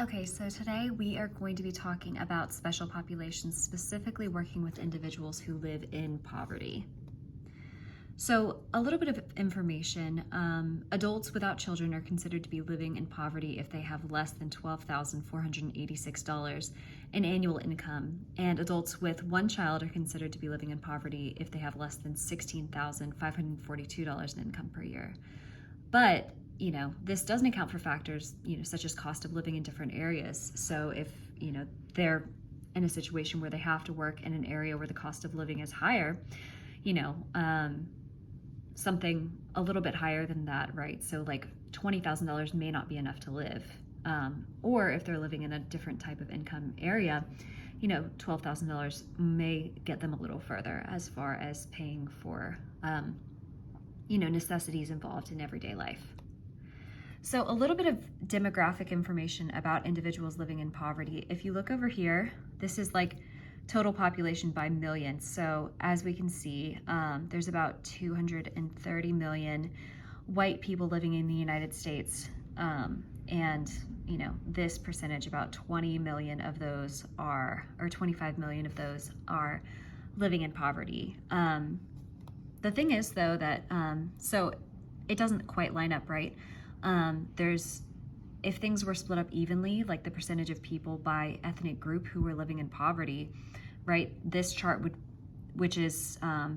Okay, so today we are going to be talking about special populations, specifically working with individuals who live in poverty. So, a little bit of information. Adults without children are considered to be living in poverty if they have less than $12,486 in annual income, and adults with one child are considered to be living in poverty if they have less than $16,542 in income per year. But this doesn't account for factors, such as cost of living in different areas. So if, they're in a situation where they have to work in an area where the cost of living is higher, you know, um, something a little bit higher than that, right? So like $20,000 may not be enough to live. Or if they're living in a different type of income area, $12,000 may get them a little further as far as paying for, necessities involved in everyday life. So a little bit of demographic information about individuals living in poverty. If you look over here, this is like total population by million. So as we can see, there's about 230 million white people living in the United States. And this percentage, about 20 million of those are, or 25 million of those are living in poverty. The thing is though that, so it doesn't quite line up, right? If things were split up evenly, like the percentage of people by ethnic group who were living in poverty, right? This chart which is a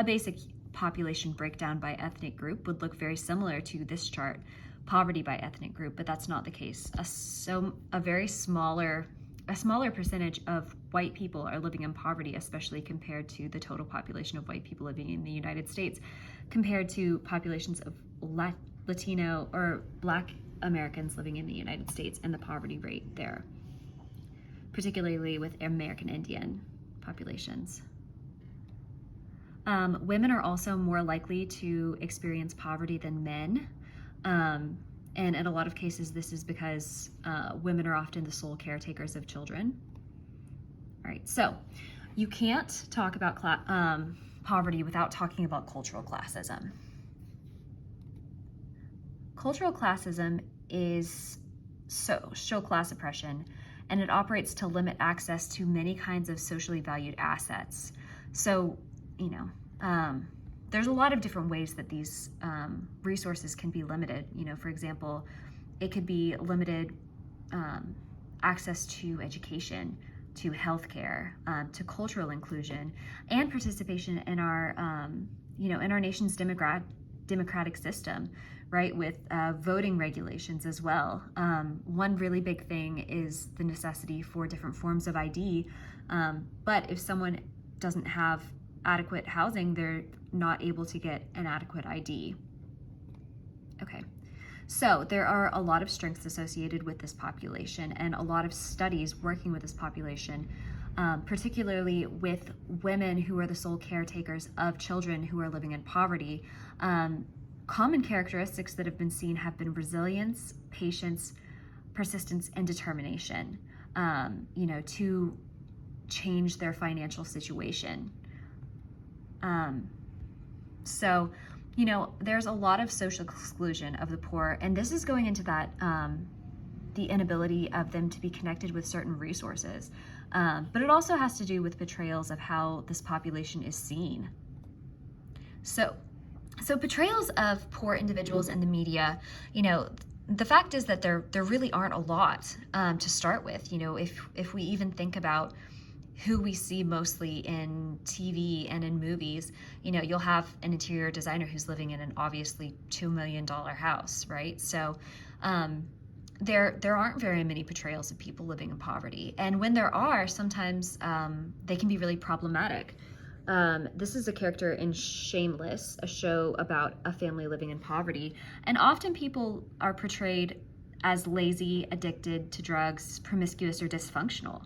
basic population breakdown by ethnic group, would look very similar to this chart, poverty by ethnic group, but that's not the case. A smaller percentage of white people are living in poverty, especially compared to the total population of white people living in the United States, compared to populations of Latino or Black Americans living in the United States and the poverty rate there, particularly with American Indian populations. Women are also more likely to experience poverty than men. And in a lot of cases, this is because women are often the sole caretakers of children. All right, so you can't talk about poverty without talking about cultural classism. Cultural classism is social class oppression, and it operates to limit access to many kinds of socially valued assets. So, there's a lot of different ways that these resources can be limited. For example, it could be limited access to education, to healthcare, to cultural inclusion, and participation in our, in our nation's democratic system, right, with voting regulations as well. One really big thing is the necessity for different forms of ID, but if someone doesn't have adequate housing, they're not able to get an adequate ID. Okay, so there are a lot of strengths associated with this population and a lot of studies working with this population, particularly with women who are the sole caretakers of children who are living in poverty. Common characteristics that have been seen have been resilience, patience, persistence, and determination, to change their financial situation. So, there's a lot of social exclusion of the poor, and this is going into that, the inability of them to be connected with certain resources. But it also has to do with portrayals of how this population is seen. So portrayals of poor individuals in the media, the fact is that there really aren't a lot to start with. If we even think about who we see mostly in TV and in movies, you'll have an interior designer who's living in an obviously $2 million house, right? So there aren't very many portrayals of people living in poverty. And when there are, sometimes they can be really problematic. This is a character in Shameless, a show about a family living in poverty. And often people are portrayed as lazy, addicted to drugs, promiscuous, or dysfunctional.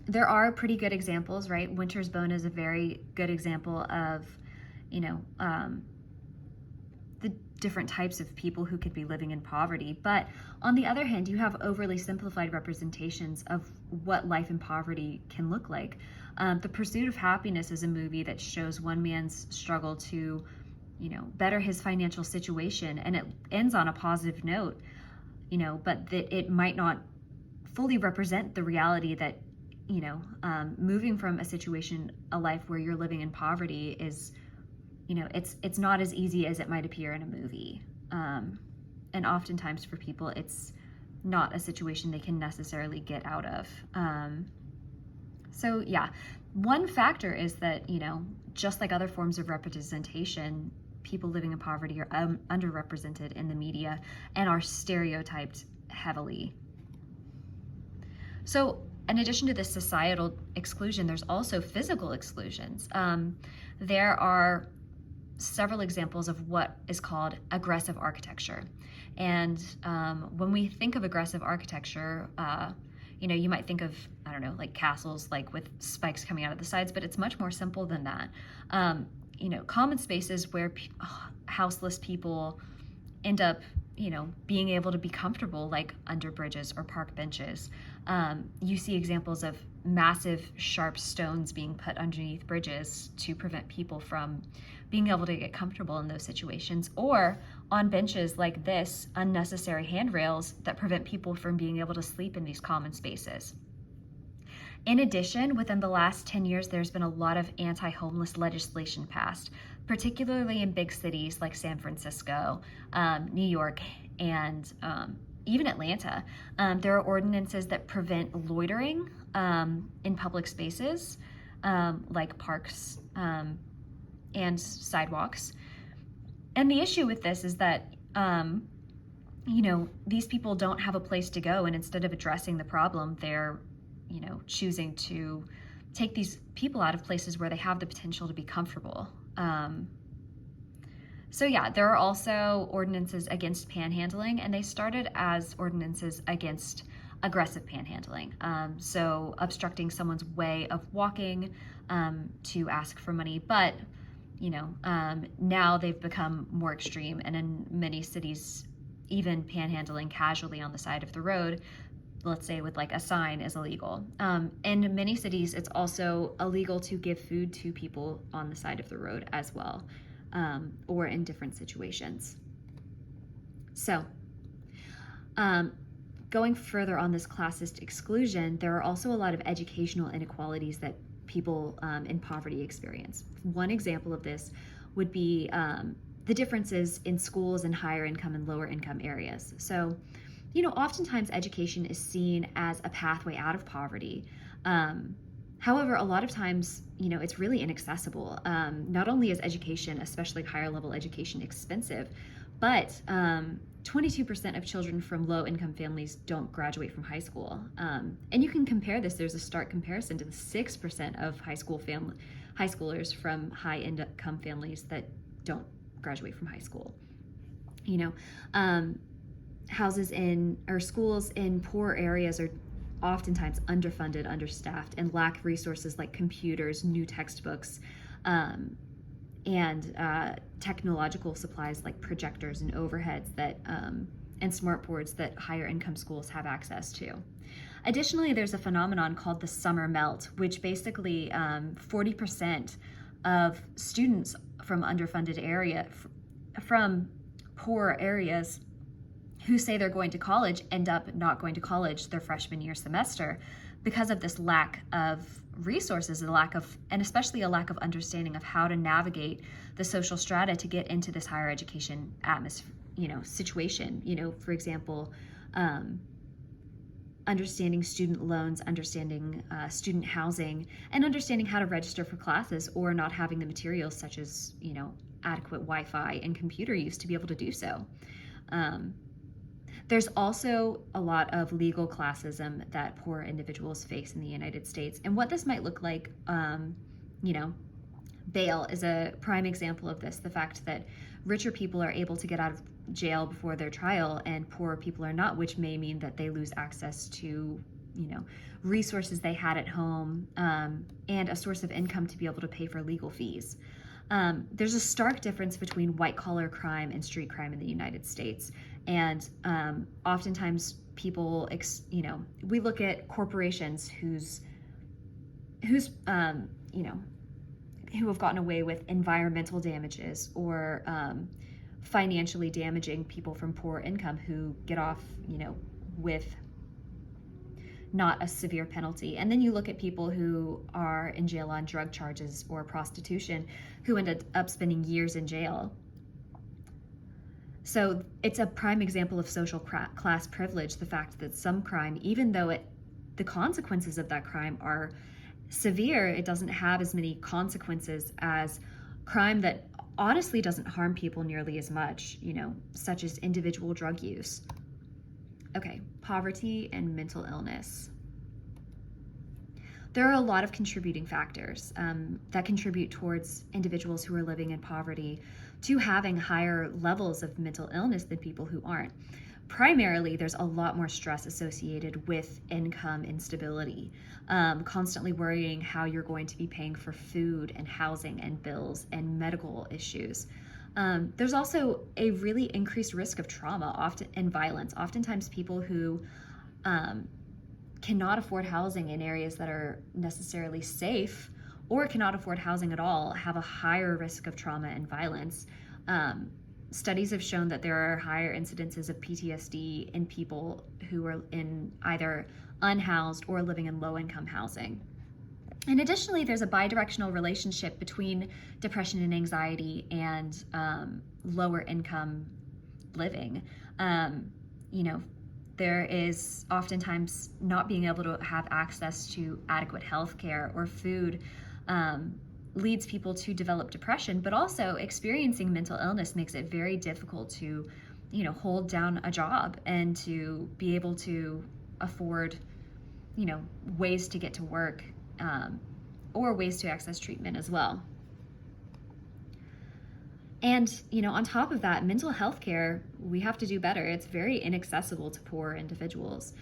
There are pretty good examples, right? Winter's Bone is a very good example of, the different types of people who could be living in poverty. But on the other hand, you have overly simplified representations of what life in poverty can look like. The Pursuit of Happiness is a movie that shows one man's struggle to, better his financial situation, and it ends on a positive note. but that it might not fully represent the reality that, moving from a situation, a life where you're living in poverty is, it's not as easy as it might appear in a movie. And oftentimes for people, it's not a situation they can necessarily get out of. So yeah, one factor is that, just like other forms of representation, people living in poverty are underrepresented in the media and are stereotyped heavily. So in addition to this societal exclusion, there's also physical exclusions. There are several examples of what is called aggressive architecture. And when we think of aggressive architecture, you might think of, I don't know, like castles, like with spikes coming out of the sides, but it's much more simple than that. Common spaces where houseless people end up, being able to be comfortable, like under bridges or park benches. You see examples of massive sharp stones being put underneath bridges to prevent people from being able to get comfortable in those situations, or on benches like this, unnecessary handrails that prevent people from being able to sleep in these common spaces. In addition, within the last 10 years, there's been a lot of anti-homeless legislation passed, particularly in big cities like San Francisco, New York, and even Atlanta. There are ordinances that prevent loitering in public spaces, like parks and sidewalks. And the issue with this is that, these people don't have a place to go, and instead of addressing the problem, they're choosing to take these people out of places where they have the potential to be comfortable. So yeah, there are also ordinances against panhandling, and they started as ordinances against aggressive panhandling. So obstructing someone's way of walking to ask for money, but now they've become more extreme, and in many cities, even panhandling casually on the side of the road, let's say with like a sign, is illegal. In many cities, it's also illegal to give food to people on the side of the road as well, or in different situations. So going further on this classist exclusion, there are also a lot of educational inequalities that people in poverty experience. One example of this would be the differences in schools in higher income and lower income areas. So oftentimes education is seen as a pathway out of poverty. However, a lot of times, it's really inaccessible. Not only is education, especially higher level education, expensive, but 22% of children from low income families don't graduate from high school. And you can compare this, there's a stark comparison to the 6% of high schoolers from high income families that don't graduate from high school. Schools in poor areas are oftentimes underfunded, understaffed, and lack resources like computers, new textbooks, and technological supplies like projectors and overheads and smart boards that higher income schools have access to. Additionally, there's a phenomenon called the summer melt, which basically 40% of students from from poor areas who say they're going to college end up not going to college their freshman year semester because of this lack of resources, and especially a lack of understanding of how to navigate the social strata to get into this higher education situation. For example, understanding student loans, understanding student housing, and understanding how to register for classes, or not having the materials such as, adequate Wi-Fi and computer use to be able to do so. There's also a lot of legal classism that poor individuals face in the United States. And what this might look like, bail is a prime example of this. The fact that richer people are able to get out of jail before their trial and poorer people are not, which may mean that they lose access to, resources they had at home, and a source of income to be able to pay for legal fees. There's a stark difference between white-collar crime and street crime in the United States. And oftentimes people, we look at corporations who have gotten away with environmental damages or financially damaging people from poor income who get off, with not a severe penalty. And then you look at people who are in jail on drug charges or prostitution who ended up spending years in jail. So it's a prime example of social class privilege, the fact that some crime, even though the consequences of that crime are severe, it doesn't have as many consequences as crime that honestly doesn't harm people nearly as much, such as individual drug use. Okay, poverty and mental illness. There are a lot of contributing factors that contribute towards individuals who are living in poverty to having higher levels of mental illness than people who aren't. Primarily, there's a lot more stress associated with income instability, constantly worrying how you're going to be paying for food and housing and bills and medical issues. There's also a really increased risk of trauma and violence. Oftentimes people who cannot afford housing in areas that are necessarily safe or cannot afford housing at all have a higher risk of trauma and violence. Studies have shown that there are higher incidences of PTSD in people who are in either unhoused or living in low-income housing. And additionally, there's a bidirectional relationship between depression and anxiety and lower income living. There is oftentimes not being able to have access to adequate health care or food leads people to develop depression, but also experiencing mental illness makes it very difficult to, hold down a job and to be able to afford, ways to get to work or ways to access treatment as well. And, on top of that, mental health care, we have to do better. It's very inaccessible to poor individuals.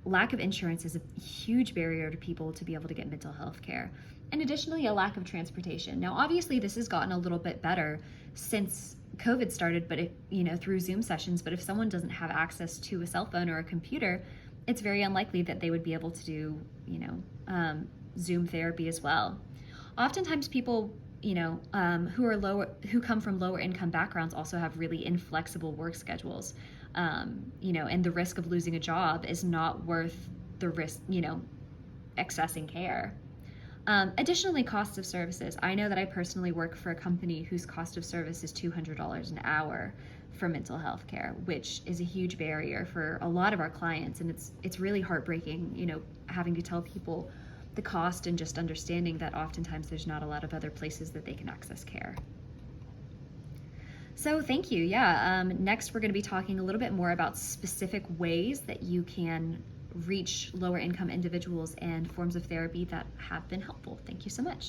Lack of insurance is a huge barrier to people to be able to get mental health care. And additionally, a lack of transportation. Now, obviously, this has gotten a little bit better since COVID started, but through Zoom sessions. But if someone doesn't have access to a cell phone or a computer, it's very unlikely that they would be able to do, Zoom therapy as well. Oftentimes, people who come from lower income backgrounds also have really inflexible work schedules, and the risk of losing a job is not worth the risk, accessing care. Additionally, cost of services. I know that I personally work for a company whose cost of service is $200 an hour for mental health care, which is a huge barrier for a lot of our clients. And it's really heartbreaking, having to tell people the cost and just understanding that oftentimes there's not a lot of other places that they can access care. So thank you. Next, we're going to be talking a little bit more about specific ways that you can reach lower income individuals and forms of therapy that have been helpful. Thank you so much.